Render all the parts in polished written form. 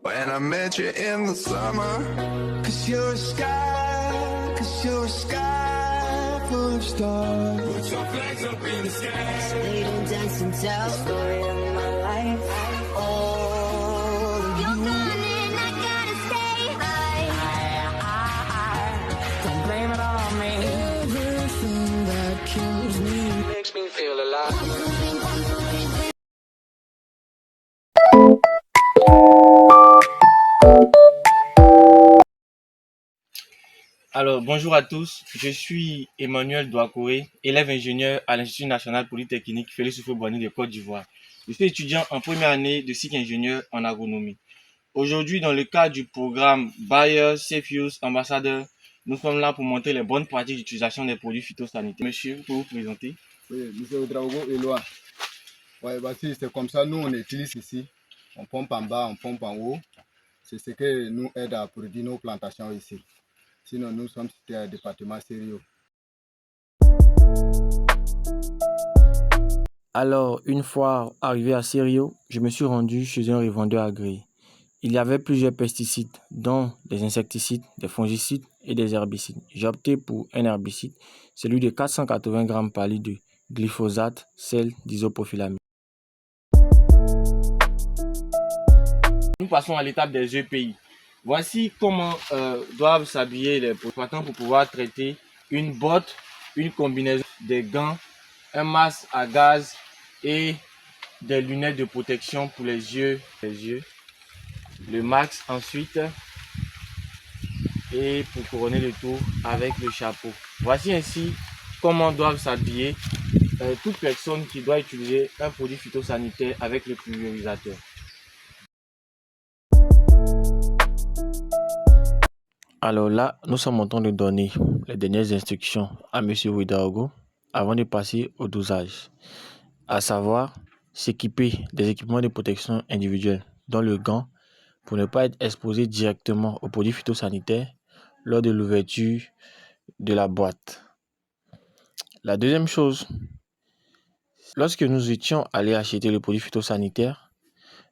When I met you in the summer, 'cause you're a sky full of stars. Put your flags up in the sky. Stayed and danced and tell the story of my life. Oh, you're gone and I gotta stay high. Don't blame it on me. Everything that kills me makes me feel alive. Alors, bonjour à tous, je suis Emmanuel Douakouré, élève ingénieur à l'Institut national polytechnique Félix Houphouët-Boigny de Côte d'Ivoire. Je suis étudiant en première année de cycle ingénieur en agronomie. Aujourd'hui, dans le cadre du programme Bayer Safe Use Ambassadeur, nous sommes là pour montrer les bonnes pratiques d'utilisation des produits phytosanitaires. Monsieur, vous pouvez vous présenter? Oui, monsieur Ouedraogo Éloi. Ouais, voici, c'est comme ça, nous on utilise ici. On pompe en bas, on pompe en haut. C'est ce qui nous aide à produire nos plantations ici. Sinon, nous sommes situés à département sérieux. Alors, une fois arrivé à Serio, je me suis rendu chez un revendeur agréé. Il y avait plusieurs pesticides, dont des insecticides, des fongicides et des herbicides. J'ai opté pour un herbicide, celui de 480 grammes par litre de glyphosate, sel d'isopropylamine. Nous passons à l'étape des EPI. Voici comment doivent s'habiller les exploitants pour pouvoir traiter une botte, une combinaison, des gants, un masque à gaz et des lunettes de protection pour les yeux. Le max ensuite et pour couronner le tout avec le chapeau. Voici ainsi comment doivent s'habiller toute personne qui doit utiliser un produit phytosanitaire avec le pulvérisateur. Alors là, nous sommes en train de donner les dernières instructions à M. Ouedraogo avant de passer au dosage, à savoir s'équiper des équipements de protection individuelle, dont le gant, pour ne pas être exposé directement aux produits phytosanitaires lors de l'ouverture de la boîte. La deuxième chose, lorsque nous étions allés acheter le produit phytosanitaire,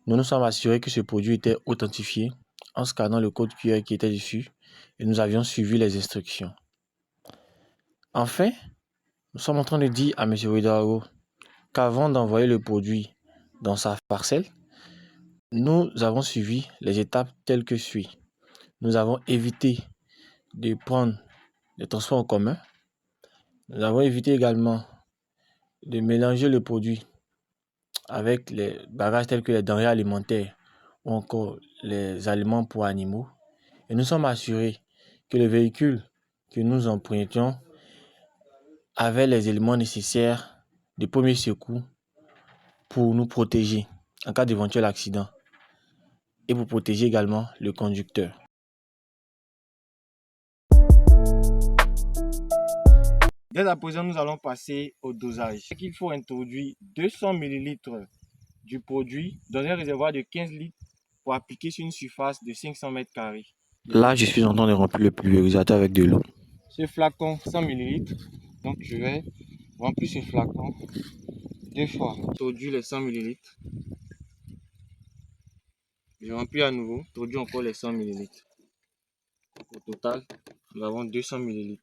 nous nous sommes assurés que ce produit était authentifié en scannant le code QR qui était dessus et nous avions suivi les instructions. Enfin, nous sommes en train de dire à M. Ouedraogo qu'avant d'envoyer le produit dans sa parcelle, nous avons suivi les étapes telles que suit. Nous avons évité de prendre les transports en commun. Nous avons évité également de mélanger le produit avec les bagages tels que les denrées alimentaires ou encore les aliments pour animaux. Et nous sommes assurés que le véhicule que nous empruntions avait les éléments nécessaires de premier secours pour nous protéger en cas d'éventuel accident et pour protéger également le conducteur. Dès à présent, nous allons passer au dosage. Il faut introduire 200 ml du produit dans un réservoir de 15 litres pour appliquer sur une surface de 500 mètres carrés. Là, je suis en train de remplir le pulvérisateur avec de l'eau. Ce flacon 100 ml, donc je vais remplir ce flacon deux fois. Introduire les 100 ml. Je remplis à nouveau, introduis encore les 100 ml. Au total, nous avons 200 ml.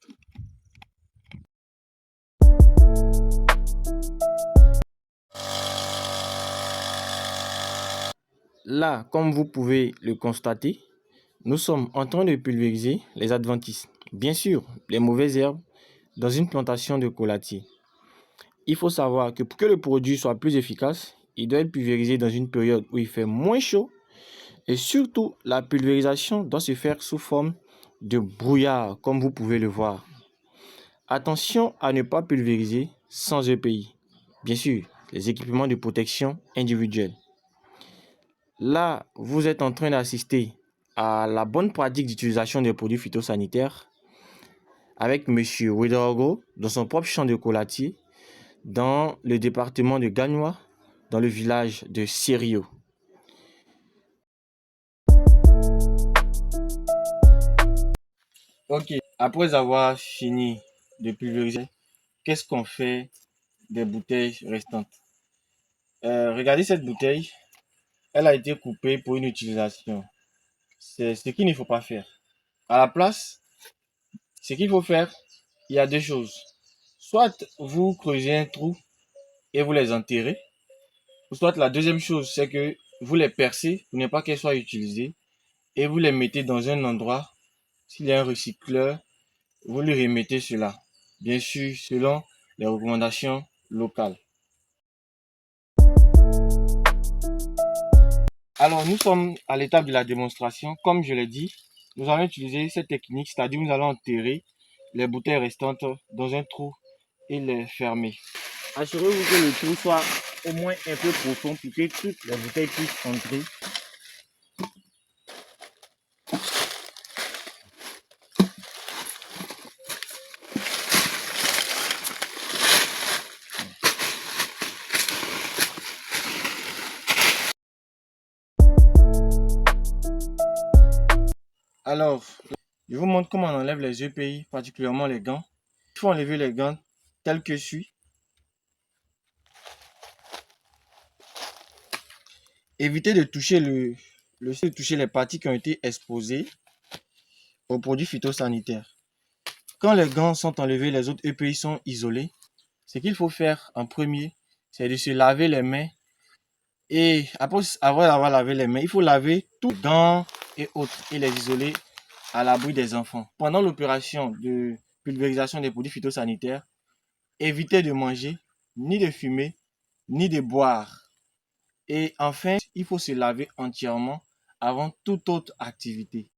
Là, comme vous pouvez le constater, nous sommes en train de pulvériser les adventices, bien sûr, les mauvaises herbes, dans une plantation de collatiers. Il faut savoir que pour que le produit soit plus efficace, il doit être pulvérisé dans une période où il fait moins chaud et surtout, la pulvérisation doit se faire sous forme de brouillard, comme vous pouvez le voir. Attention à ne pas pulvériser sans EPI. Bien sûr, les équipements de protection individuelle. Là, vous êtes en train d'assister à la bonne pratique d'utilisation des produits phytosanitaires avec M. Ouedraogo dans son propre champ de collatier dans le département de Gagnoa, dans le village de Serio. Ok, après avoir fini de pulvériser, qu'est-ce qu'on fait des bouteilles restantes? Regardez cette bouteille. Elle a été coupée pour une utilisation. C'est ce qu'il ne faut pas faire. À la place, ce qu'il faut faire, il y a deux choses. Soit vous creusez un trou et vous les enterrez. Ou soit la deuxième chose, c'est que vous les percez pour ne pas qu'elles soient utilisées et vous les mettez dans un endroit. S'il y a un recycleur, vous lui remettez cela. Bien sûr, selon les recommandations locales. Alors, nous sommes à l'étape de la démonstration. Comme je l'ai dit, nous allons utiliser cette technique, c'est-à-dire nous allons enterrer les bouteilles restantes dans un trou et les fermer. Assurez-vous que le trou soit au moins un peu profond pour que toutes les bouteilles puissent entrer. Alors, je vous montre comment on enlève les EPI, particulièrement les gants. Il faut enlever les gants tels que suit. Évitez de toucher les parties qui ont été exposées aux produits phytosanitaires. Quand les gants sont enlevés, les autres EPI sont isolés. Ce qu'il faut faire en premier, c'est de se laver les mains. Et après avoir lavé les mains, il faut laver tous les gants et autres et les isoler à l'abri des enfants. Pendant l'opération de pulvérisation des produits phytosanitaires, évitez de manger, ni de fumer, ni de boire. Et enfin, il faut se laver entièrement avant toute autre activité.